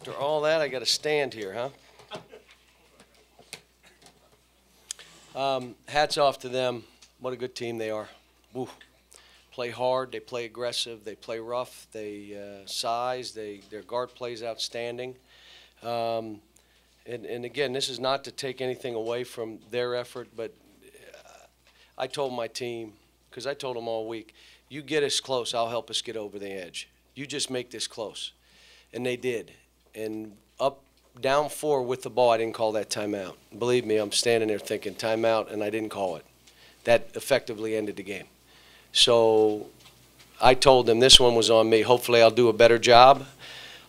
After all that, I got to stand here, huh? Hats off to them. What a good team they are. Woo. Play hard. They play aggressive. They play rough. They size. Their guard plays outstanding. And again, this is not to take anything away from their effort, but I told my team, because I told them all week, you get us close, I'll help us get over the edge. You just make this close. And they did. And down 4 with the ball, I didn't call that timeout. Believe me, I'm standing there thinking timeout, and I didn't call it. That effectively ended the game. So I told them this one was on me. Hopefully I'll do a better job.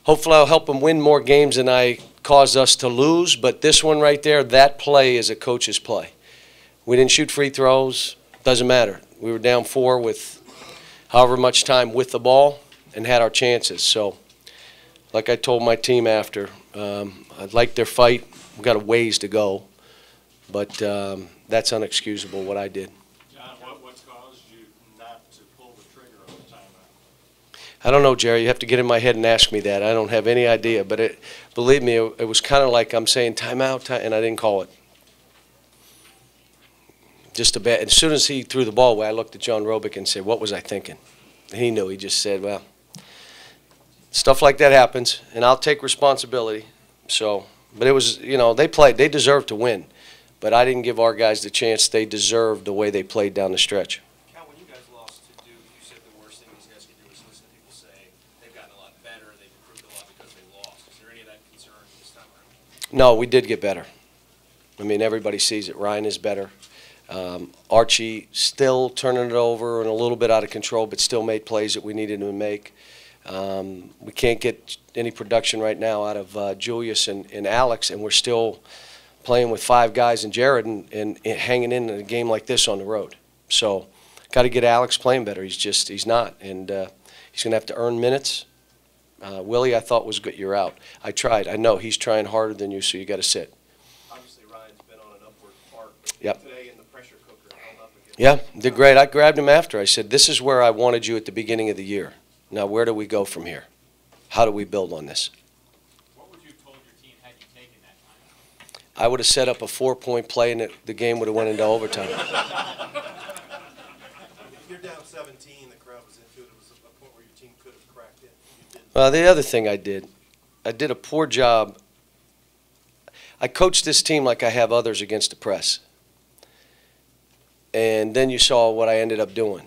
Hopefully I'll help them win more games than I caused us to lose. But this one right there, that play is a coach's play. We didn't shoot free throws. Doesn't matter. We were down 4 with however much time with the ball and had our chances. So like I told my team after, I liked their fight. We've got a ways to go. But that's unexcusable what I did. John, what's caused you not to pull the trigger on the timeout? I don't know, Jerry. You have to get in my head and ask me that. I don't have any idea. But believe me, it was kind of like I'm saying timeout, and I didn't call it. Just a bad. As soon as he threw the ball away, I looked at John Robick and said, what was I thinking? And he knew. He just said, well, stuff like that happens, and I'll take responsibility. So, but it was, you know, they played. They deserved to win. But I didn't give our guys the chance they deserved the way they played down the stretch. Cal, when you guys lost to Duke, you said the worst thing these guys can do is listen to people say they've gotten a lot better, they've improved a lot because they lost. Is there any of that concern this time around? No, we did get better. I mean, everybody sees it. Ryan is better. Archie still turning it over and a little bit out of control, but still made plays that we needed to make. We can't get any production right now out of Julius and Alex, and we're still playing with 5 guys and Jared and hanging in a game like this on the road. So got to get Alex playing better. He's not. And he's going to have to earn minutes. Willie, I thought was good. You're out. I tried. I know he's trying harder than you, so you got to sit. Obviously, Ryan's been on an upward arc. Yep. Today in the pressure cooker, held up against. Yeah, did great. I grabbed him after. I said, this is where I wanted you at the beginning of the year. Now, where do we go from here? How do we build on this? I would have set up a 4-point play, and the game would have went into overtime. If you're down 17, the crowd was into it. It was a point where your team could have cracked it. You didn't. Well, the other thing I did a poor job. I coached this team like I have others against the press. And then you saw what I ended up doing.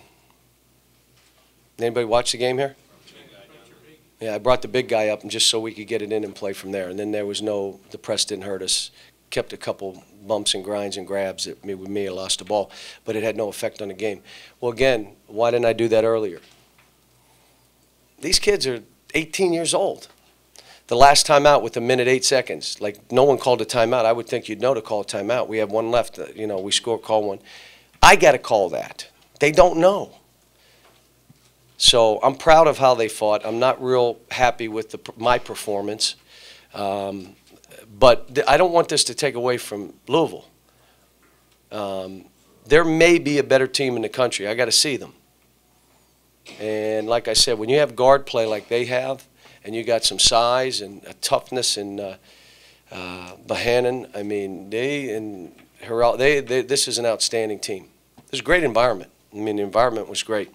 Anybody watch the game here? Yeah, I brought the big guy up and just so we could get it in and play from there. And then there was the press didn't hurt us. Kept a couple bumps and grinds and grabs that with me I lost the ball, but it had no effect on the game. Well, again, why didn't I do that earlier? These kids are 18 years old. The last time out with 1:08, like no one called a timeout. I would think you'd know to call a timeout. We have one left. You know, we call one. I got to call that. They don't know. So I'm proud of how they fought. I'm not real happy with my performance. But I don't want this to take away from Louisville. There may be a better team in the country. I got to see them. And like I said, when you have guard play like they have, and you got some size and a toughness in Bohannon, I mean, this is an outstanding team. There's a great environment. I mean, the environment was great.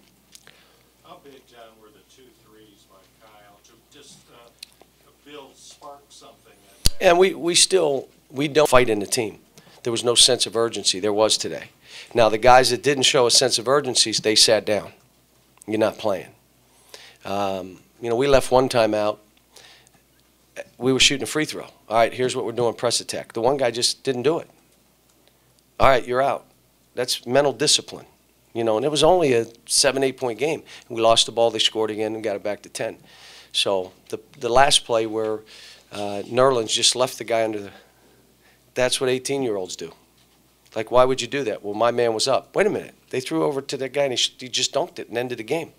How big, John, were the 2 threes by Kyle to just build, spark something? And we don't fight in the team. There was no sense of urgency. There was today. Now, the guys that didn't show a sense of urgency, they sat down. You're not playing. You know, we left one time out. We were shooting a free throw. All right, here's what we're doing, press attack. The one guy just didn't do it. All right, you're out. That's mental discipline. You know, and it was only a 7-8 point game. We lost the ball, they scored again, and got it back to 10. So the last play where Nerlens just left the guy under the – that's what 18-year-olds do. Like, why would you do that? Well, my man was up. Wait a minute. They threw over to that guy, and he just dunked it and ended the game.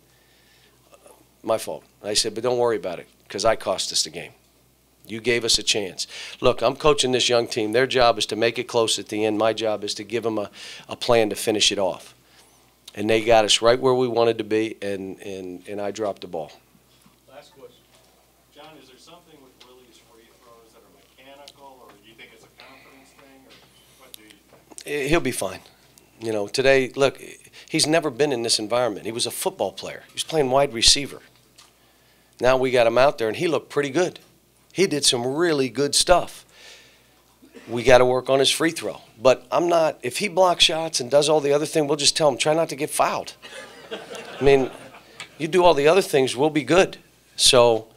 My fault. I said, but don't worry about it because I cost us the game. You gave us a chance. Look, I'm coaching this young team. Their job is to make it close at the end. My job is to give them a plan to finish it off. And they got us right where we wanted to be, and I dropped the ball. Last question. John, is there something with Willie's free throws that are mechanical, or do you think it's a confidence thing, or what do you think? He'll be fine. You know, today, look, he's never been in this environment. He was a football player. He was playing wide receiver. Now we got him out there, and he looked pretty good. He did some really good stuff. We got to work on his free throw. But I'm not, if he blocks shots and does all the other thing, we'll just tell him, try not to get fouled. I mean, you do all the other things, we'll be good. So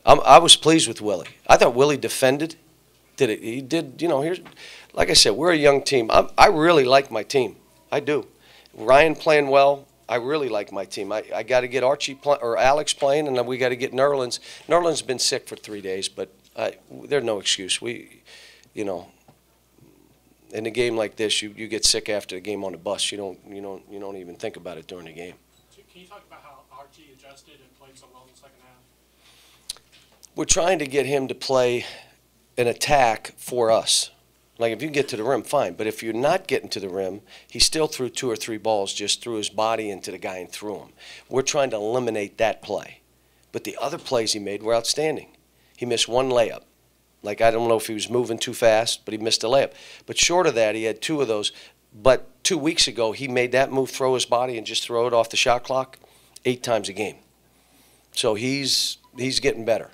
I was pleased with Willie. I thought Willie defended. He did, you know, here's, like I said, we're a young team. I really like my team. I do. Ryan playing well. I really like my team. I got to get or Alex playing, and then we got to get Nerlens. Nerlens been sick for 3 days, but there's no excuse. You know, in a game like this, you get sick after the game on the bus. You don't even think about it during the game. Can you talk about how RT adjusted and played so well in the second half? We're trying to get him to play an attack for us. Like, if you get to the rim, fine. But if you're not getting to the rim, he still threw 2 or 3 balls, just threw his body into the guy and threw him. We're trying to eliminate that play. But the other plays he made were outstanding. He missed 1 layup. Like, I don't know if he was moving too fast, but he missed a layup. But short of that, he had 2 of those. But 2 weeks ago, he made that move, throw his body, and just throw it off the shot clock 8 times a game. So he's getting better.